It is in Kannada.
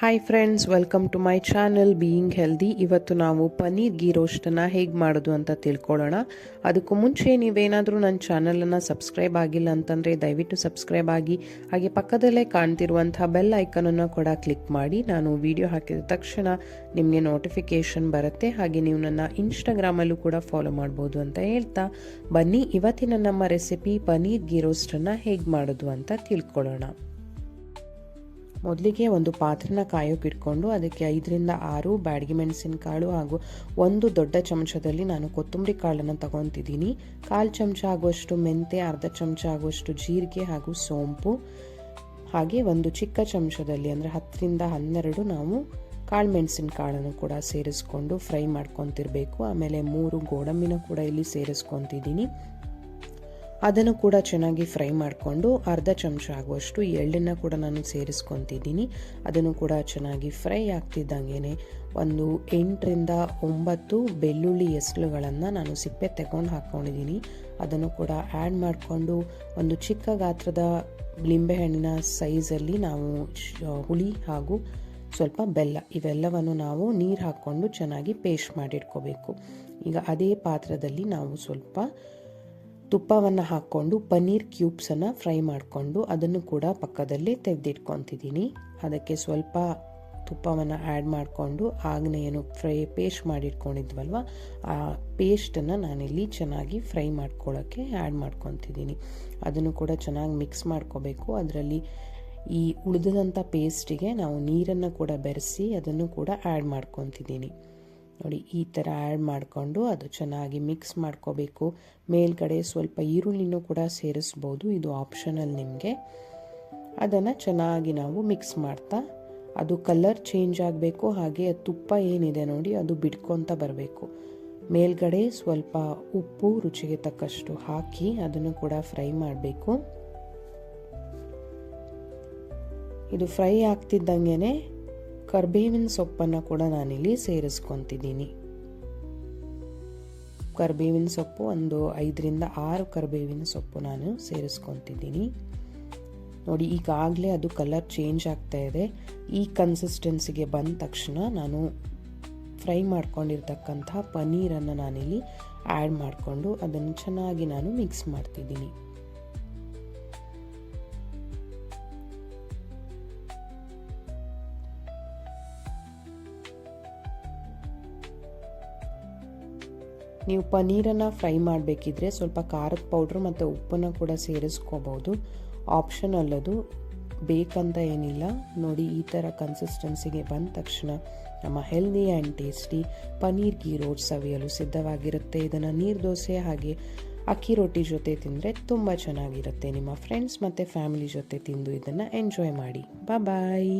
Hi friends, welcome to my channel being healthy. ಇವತ್ತು ನಾವು ಪನ್ನೀರ್ ಗೀ ರೋಸ್ಟನ್ನು ಹೇಗೆ ಮಾಡೋದು ಅಂತ ತಿಳ್ಕೊಳ್ಳೋಣ. ಅದಕ್ಕೂ ಮುಂಚೆ ನೀವೇನಾದರೂ ನನ್ನ ಚಾನಲನ್ನು ಸಬ್ಸ್ಕ್ರೈಬ್ ಆಗಿಲ್ಲ ಅಂತಂದರೆ ದಯವಿಟ್ಟು ಸಬ್ಸ್ಕ್ರೈಬ್ ಆಗಿ, ಹಾಗೆ ಪಕ್ಕದಲ್ಲೇ ಕಾಣ್ತಿರುವಂಥ ಬೆಲ್ ಐಕನನ್ನು ಕೂಡ ಕ್ಲಿಕ್ ಮಾಡಿ. ನಾನು ವಿಡಿಯೋ ಹಾಕಿದ ತಕ್ಷಣ ನಿಮಗೆ ನೋಟಿಫಿಕೇಷನ್ ಬರುತ್ತೆ. ಹಾಗೆ ನೀವು ನನ್ನ ಇನ್ಸ್ಟಾಗ್ರಾಮಲ್ಲೂ ಕೂಡ ಫಾಲೋ ಮಾಡ್ಬೋದು ಅಂತ ಹೇಳ್ತಾ, ಬನ್ನಿ ಇವತ್ತಿನ ನಮ್ಮ ರೆಸಿಪಿ ಪನ್ನೀರ್ ಗೀ ರೋಸ್ಟನ್ನು ಹೇಗೆ ಮಾಡೋದು ಅಂತ ತಿಳ್ಕೊಳ್ಳೋಣ. ಮೊದಲಿಗೆ ಒಂದು ಪಾತ್ರೆನ ಕಾಯೋಕೆ ಇಟ್ಕೊಂಡು ಅದಕ್ಕೆ 5ರಿಂದ 6 ಬ್ಯಾಡಗಿ ಮೆಣಸಿನಕಾಳು ಹಾಗೂ 1 ದೊಡ್ಡ ಚಮಚದಲ್ಲಿ ನಾನು ಕೊತ್ತಂಬರಿ ಕಾಳನ್ನು ತಗೊತಿದ್ದೀನಿ. 1/4 ಚಮಚ ಆಗುವಷ್ಟು ಮೆಂತೆ, ಅರ್ಧ ಚಮಚ ಆಗುವಷ್ಟು ಜೀರಿಗೆ ಹಾಗೂ ಸೋಂಪು, ಹಾಗೆ ಒಂದು ಚಿಕ್ಕ ಚಮಚದಲ್ಲಿ ಅಂದರೆ 10ರಿಂದ 12 ನಾವು ಕಾಳು ಮೆಣಸಿನಕಾಳನ್ನು ಕೂಡ ಸೇರಿಸ್ಕೊಂಡು ಫ್ರೈ ಮಾಡ್ಕೊತಿರ್ಬೇಕು. ಆಮೇಲೆ 3 ಗೋಡಂಬಿನ ಕೂಡ ಇಲ್ಲಿ ಸೇರಿಸ್ಕೊತಿದ್ದೀನಿ. ಅದನ್ನು ಕೂಡ ಚೆನ್ನಾಗಿ ಫ್ರೈ ಮಾಡಿಕೊಂಡು ಅರ್ಧ ಚಮಚ ಆಗುವಷ್ಟು ಎಳ್ಳನ್ನು ಕೂಡ ನಾನು ಸೇರಿಸ್ಕೊತಿದ್ದೀನಿ. ಅದನ್ನು ಕೂಡ ಚೆನ್ನಾಗಿ ಫ್ರೈ ಆಗ್ತಿದ್ದಂಗೆ ಒಂದು 8ರಿಂದ 9 ಬೆಳ್ಳುಳ್ಳಿ ಎಸಳುಗಳನ್ನು ನಾನು ಸಿಪ್ಪೆ ತೆಗೊಂಡು ಹಾಕ್ಕೊಂಡಿದ್ದೀನಿ. ಅದನ್ನು ಕೂಡ ಆ್ಯಡ್ ಮಾಡಿಕೊಂಡು ಒಂದು ಚಿಕ್ಕ ಗಾತ್ರದ ಲಿಂಬೆಹಣ್ಣಿನ ಸೈಜಲ್ಲಿ ನಾವು ಹುಳಿ ಹಾಗೂ ಸ್ವಲ್ಪ ಬೆಲ್ಲ ಇವೆಲ್ಲವನ್ನು ನಾವು ನೀರು ಹಾಕ್ಕೊಂಡು ಚೆನ್ನಾಗಿ ಪೇಸ್ಟ್ ಮಾಡಿಟ್ಕೋಬೇಕು. ಈಗ ಅದೇ ಪಾತ್ರದಲ್ಲಿ ನಾವು ಸ್ವಲ್ಪ ತುಪ್ಪವನ್ನು ಹಾಕ್ಕೊಂಡು ಪನ್ನೀರ್ ಕ್ಯೂಬ್ಸನ್ನು ಫ್ರೈ ಮಾಡಿಕೊಂಡು ಅದನ್ನು ಕೂಡ ಪಕ್ಕದಲ್ಲಿ ತೆಗೆದಿಟ್ಕೊತಿದ್ದೀನಿ. ಅದಕ್ಕೆ ಸ್ವಲ್ಪ ತುಪ್ಪವನ್ನು ಆ್ಯಡ್ ಮಾಡಿಕೊಂಡು ಆಗಲೇ ಏನು ಪೇಸ್ಟ್ ಮಾಡಿಟ್ಕೊಂಡಿದ್ವಲ್ವ ಆ ಪೇಸ್ಟನ್ನು ನಾನಿಲ್ಲಿ ಚೆನ್ನಾಗಿ ಫ್ರೈ ಮಾಡ್ಕೊಳ್ಳೋಕ್ಕೆ ಆ್ಯಡ್ ಮಾಡ್ಕೊತಿದ್ದೀನಿ. ಅದನ್ನು ಕೂಡ ಚೆನ್ನಾಗಿ ಮಿಕ್ಸ್ ಮಾಡ್ಕೋಬೇಕು. ಅದರಲ್ಲಿ ಈ ಉಳಿದಂಥ ಪೇಸ್ಟಿಗೆ ನಾವು ನೀರನ್ನು ಕೂಡ ಬೆರೆಸಿ ಅದನ್ನು ಕೂಡ ಆ್ಯಡ್ ಮಾಡ್ಕೊತಿದ್ದೀನಿ. ನೋಡಿ, ಈ ಥರ ಆ್ಯಡ್ ಮಾಡಿಕೊಂಡು ಅದು ಚೆನ್ನಾಗಿ ಮಿಕ್ಸ್ ಮಾಡ್ಕೋಬೇಕು. ಮೇಲ್ಗಡೆ ಸ್ವಲ್ಪ ಈರುಳ್ಳಿನೂ ಕೂಡ ಸೇರಿಸ್ಬೋದು, ಇದು ಆಪ್ಷನಲ್ ನಿಮಗೆ. ಅದನ್ನು ಚೆನ್ನಾಗಿ ನಾವು ಮಿಕ್ಸ್ ಮಾಡ್ತಾ ಅದು ಕಲರ್ ಚೇಂಜ್ ಆಗಬೇಕು. ಹಾಗೆ ತುಪ್ಪ ಏನಿದೆ ನೋಡಿ ಅದು ಬಿಡ್ಕೊತ ಬರಬೇಕು. ಮೇಲ್ಗಡೆ ಸ್ವಲ್ಪ ಉಪ್ಪು ರುಚಿಗೆ ತಕ್ಕಷ್ಟು ಹಾಕಿ ಅದನ್ನು ಕೂಡ ಫ್ರೈ ಮಾಡಬೇಕು. ಇದು ಫ್ರೈ ಆಗ್ತಿದ್ದಂಗೆ ಕರ್ಬೇವಿನ ಸೊಪ್ಪನ್ನು ಕೂಡ ನಾನಿಲ್ಲಿ ಸೇರಿಸ್ಕೊತಿದ್ದೀನಿ. ಕರ್ಬೇವಿನ ಸೊಪ್ಪು ಒಂದು 5ರಿಂದ 6 ಕರ್ಬೇವಿನ ಸೊಪ್ಪು ನಾನು ಸೇರಿಸ್ಕೊತಿದ್ದೀನಿ. ನೋಡಿ, ಈಗಾಗಲೇ ಅದು ಕಲರ್ ಚೇಂಜ್ ಆಗ್ತಾ ಇದೆ. ಈ ಕನ್ಸಿಸ್ಟೆನ್ಸಿಗೆ ಬಂದ ತಕ್ಷಣ ನಾನು ಫ್ರೈ ಮಾಡ್ಕೊಂಡಿರ್ತಕ್ಕಂಥ ಪನ್ನೀರನ್ನು ನಾನಿಲ್ಲಿ ಆ್ಯಡ್ ಮಾಡಿಕೊಂಡು ಅದನ್ನು ಚೆನ್ನಾಗಿ ನಾನು ಮಿಕ್ಸ್ ಮಾಡ್ತಿದ್ದೀನಿ. ನೀವು ಪನ್ನೀರನ್ನು ಫ್ರೈ ಮಾಡಬೇಕಿದ್ರೆ ಸ್ವಲ್ಪ ಖಾರದ ಪೌಡ್ರ್ ಮತ್ತು ಉಪ್ಪನ್ನು ಕೂಡ ಸೇರಿಸ್ಕೋಬೋದು, ಆಪ್ಷನಲ್ ಅದು, ಬೇಕಂತ ಏನಿಲ್ಲ. ನೋಡಿ, ಈ ಥರ ಕನ್ಸಿಸ್ಟೆನ್ಸಿಗೆ ಬಂದ ತಕ್ಷಣ ನಮ್ಮ healthy and tasty paneer ghee roast ಸವಿಯಲು ಸಿದ್ಧವಾಗಿರುತ್ತೆ. ಇದನ್ನು ನೀರು ದೋಸೆ ಹಾಗೆ ಅಕ್ಕಿ ರೊಟ್ಟಿ ಜೊತೆ ತಿಂದರೆ ತುಂಬ ಚೆನ್ನಾಗಿರುತ್ತೆ. ನಿಮ್ಮ ಫ್ರೆಂಡ್ಸ್ ಮತ್ತು ಫ್ಯಾಮಿಲಿ ಜೊತೆ ತಿಂದು ಇದನ್ನು ಎಂಜಾಯ್ ಮಾಡಿ. ಬಾಯ್.